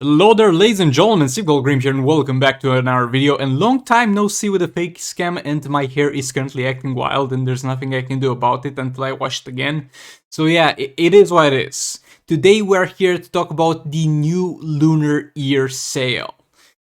Hello there, ladies and gentlemen, Grim here, and welcome back to another video. And long time no see with a fake scam, and my hair is currently acting wild, and there's nothing I can do about it until I wash it again. So yeah, it is what it is. Today we're here to talk about the new Lunar Year sale.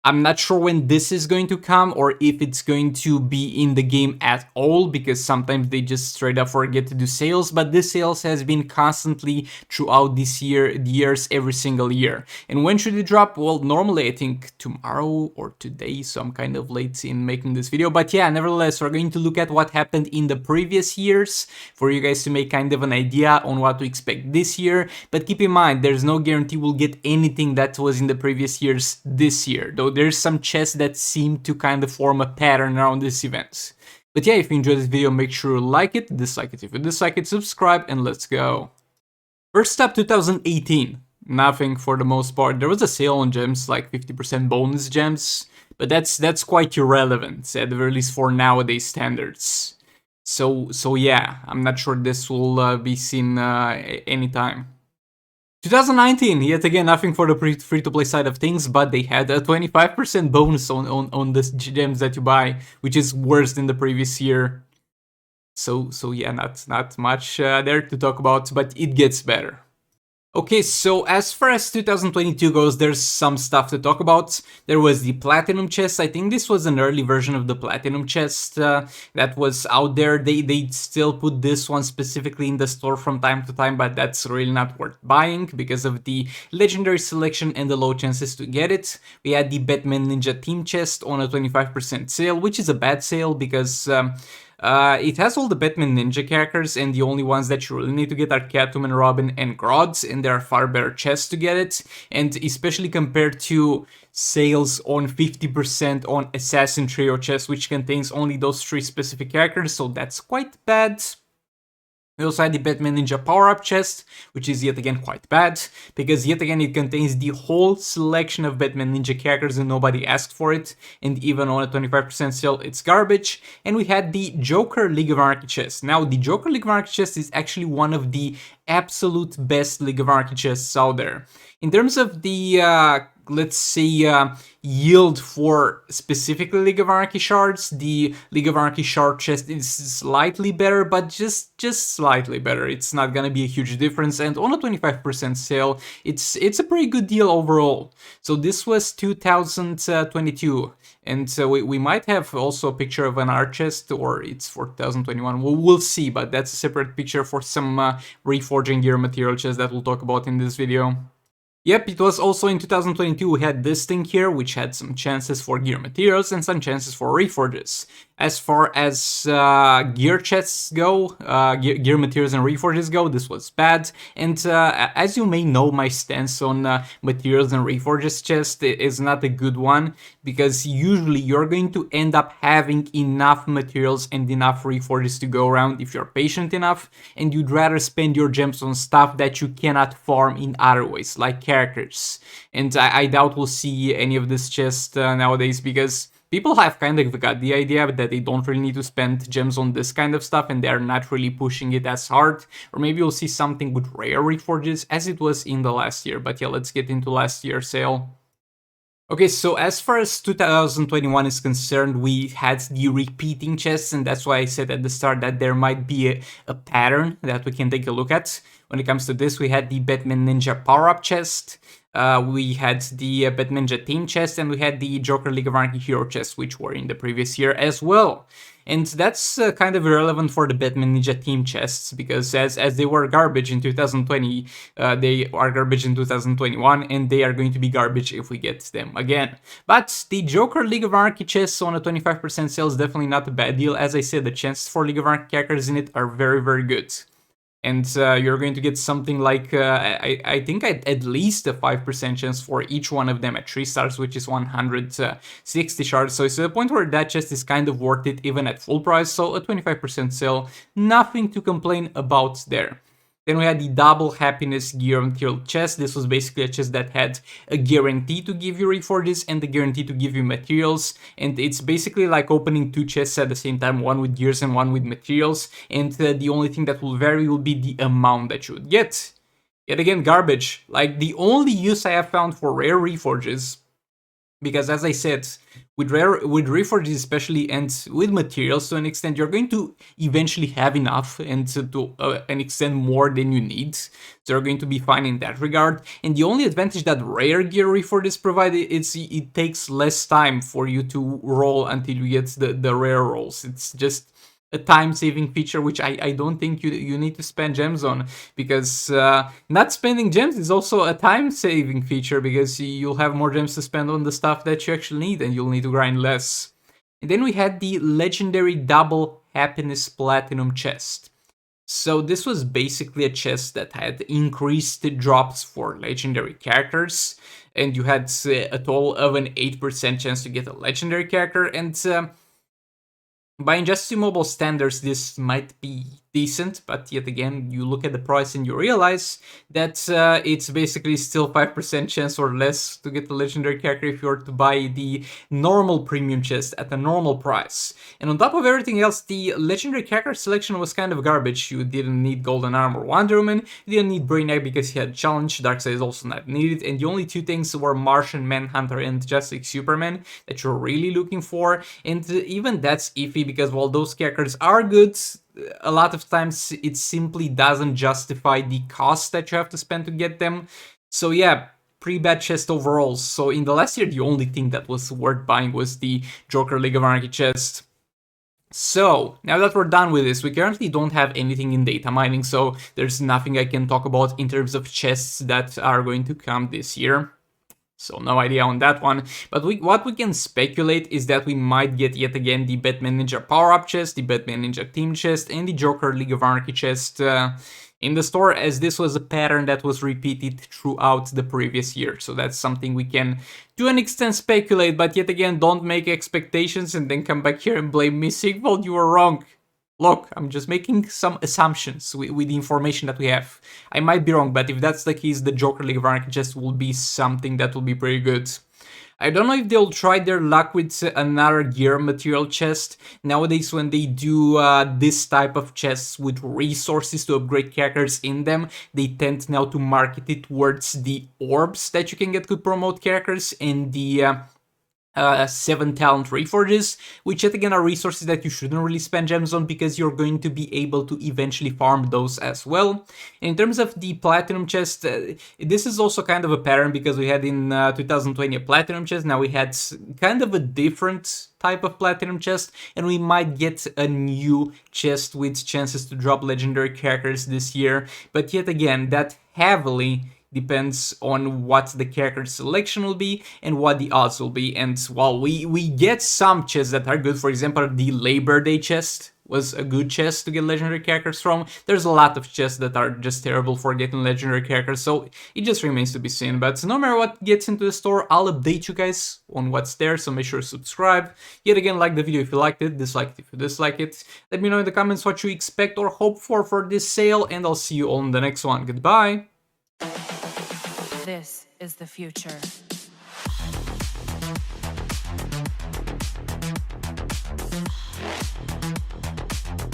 I'm not sure when this is going to come or if it's going to be in the game at all, because sometimes they just straight up forget to do sales, but this sales has been constantly throughout this year, the years, every single year. And when should it drop? Well, normally I think tomorrow or today, so I'm kind of late in making this video, but yeah, nevertheless, we're going to look at what happened in the previous years for you guys to make kind of an idea on what to expect this year. But keep in mind, there's no guarantee we'll get anything that was in the previous years this year, though there's some chests that seem to kind of form a pattern around this event. But yeah, if you enjoyed this video, make sure to like it, dislike it if you dislike it, subscribe, and let's go. First up, 2018. Nothing for the most part. There was a sale on gems, like 50% bonus gems, but that's quite irrelevant, at the very least for nowadays standards. So yeah, I'm not sure this will be seen anytime. 2019, yet again, nothing for the free-to-play side of things, but they had a 25% bonus on the gems that you buy, which is worse than the previous year. So yeah, not much there to talk about, but it gets better. Okay, so as far as 2022 goes, there's some stuff to talk about. There was the Platinum chest. I think this was an early version of the Platinum chest that was out there. They still put this one specifically in the store from time to time, but that's really not worth buying because of the legendary selection and the low chances to get it. We had the Batman Ninja Team chest on a 25% sale, which is a bad sale because it has all the Batman Ninja characters, and the only ones that you really need to get are Catwoman, Robin, and Grodd, and there are far better chests to get it, and especially compared to sales on 50% on Assassin Trio chest, which contains only those 3 specific characters, so that's quite bad. We also had the Batman Ninja Power-Up chest, which is yet again quite bad, because yet again it contains the whole selection of Batman Ninja characters and nobody asked for it, and even on a 25% sale it's garbage. And we had the Joker League of Anarchy chest. Now, the Joker League of Anarchy chest is actually one of the absolute best League of Anarchy chests out there. In terms of the let's say yield for specifically League of Anarchy shards, the League of Anarchy shard chest is slightly better, but just slightly better. It's not gonna be a huge difference, and on a 25% sale, it's a pretty good deal overall. So this was 2022, and we might have also a picture of an art chest, or it's for 2021. We'll see, but that's a separate picture for some reforging gear material chest that we'll talk about in this video. Yep, it was also in 2022 we had this thing here, which had some chances for gear materials and some chances for reforges. As far as gear chests go, gear materials and reforges go, this was bad. And as you may know, my stance on materials and reforges chest is not a good one, because usually you're going to end up having enough materials and enough reforges to go around if you're patient enough, and you'd rather spend your gems on stuff that you cannot farm in other ways, like characters. And I doubt we'll see any of this chest nowadays, because people have kind of got the idea that they don't really need to spend gems on this kind of stuff, and they're not really pushing it as hard. Or maybe you'll see something with rare reforges, as it was in the last year. But yeah, let's get into last year's sale. Okay, so as far as 2021 is concerned, we had the repeating chests, and that's why I said at the start that there might be a pattern that we can take a look at. When it comes to this, we had the Batman Ninja Power-Up chest, we had the Batman Ninja Team chest, and we had the Joker League of Anarchy Hero chest, which were in the previous year as well. And that's kind of irrelevant for the Batman Ninja Team chests, because as they were garbage in 2020, they are garbage in 2021, and they are going to be garbage if we get them again. But the Joker League of Anarchy chests on a 25% sale is definitely not a bad deal. As I said, the chances for League of Anarchy characters in it are very, very good. And you're going to get something like, I think at least a 5% chance for each one of them at 3 stars, which is 160 shards. So it's to the point where that chest is kind of worth it even at full price. So a 25% sale, nothing to complain about there. Then we had the Double Happiness Gear Material chest. This was basically a chest that had a guarantee to give you reforges and the guarantee to give you materials. And it's basically like opening 2 chests at the same time, one with gears and one with materials. And the only thing that will vary will be the amount that you would get. Yet again, garbage. Like, the only use I have found for rare reforges, because as I said, with reforges especially, and with materials to an extent, you're going to eventually have enough, and to an extent more than you need. So you're going to be fine in that regard. And the only advantage that rare gear reforges provide, it takes less time for you to roll until you get the rare rolls. It's just a time-saving feature, which I don't think you need to spend gems on, because not spending gems is also a time-saving feature, because you'll have more gems to spend on the stuff that you actually need, and you'll need to grind less. And then we had the legendary double happiness platinum chest. So this was basically a chest that had increased drops for legendary characters, and you had a total of an 8% chance to get a legendary character, and by Injustice Mobile standards, this might be decent, but yet again, you look at the price and you realize that it's basically still 5% chance or less to get the legendary character if you were to buy the normal premium chest at a normal price. And on top of everything else, the legendary character selection was kind of garbage. You didn't need Golden Armor Wonder Woman, you didn't need Brainiac because he had challenge, Darkseid is also not needed, and the only two things were Martian Manhunter and Justice Superman that you're really looking for, and even that's iffy because while those characters are good, a lot of times it simply doesn't justify the cost that you have to spend to get them. So yeah, pretty bad chest overall. So in the last year, the only thing that was worth buying was the Joker League of Anarchy chest. So, now that we're done with this, we currently don't have anything in data mining, so there's nothing I can talk about in terms of chests that are going to come this year. So no idea on that one, but what we can speculate is that we might get yet again the Batman Ninja Power-Up chest, the Batman Ninja Team chest, and the Joker League of Anarchy chest in the store, as this was a pattern that was repeated throughout the previous year. So that's something we can to an extent speculate, but yet again, don't make expectations and then come back here and blame me saying, well, you were wrong. Look, I'm just making some assumptions with the information that we have. I might be wrong, but if that's the case, the Joker League of Anarchy chest will be something that will be pretty good. I don't know if they'll try their luck with another gear material chest. Nowadays, when they do this type of chests with resources to upgrade characters in them, they tend now to market it towards the orbs that you can get to promote characters and the 7 talent reforges, which yet again are resources that you shouldn't really spend gems on because you're going to be able to eventually farm those as well. In terms of the platinum chest, this is also kind of a pattern because we had in 2020 a platinum chest, now we had kind of a different type of platinum chest, and we might get a new chest with chances to drop legendary characters this year, but yet again, that heavily depends on what the character selection will be and what the odds will be. And while we get some chests that are good, for example, the Labor Day chest was a good chest to get legendary characters from, there's a lot of chests that are just terrible for getting legendary characters, so it just remains to be seen. But no matter what gets into the store, I'll update you guys on what's there, so make sure to subscribe. Yet again, like the video if you liked it, dislike it if you dislike it. Let me know in the comments what you expect or hope for this sale, and I'll see you all in the next one. Goodbye! This is the future.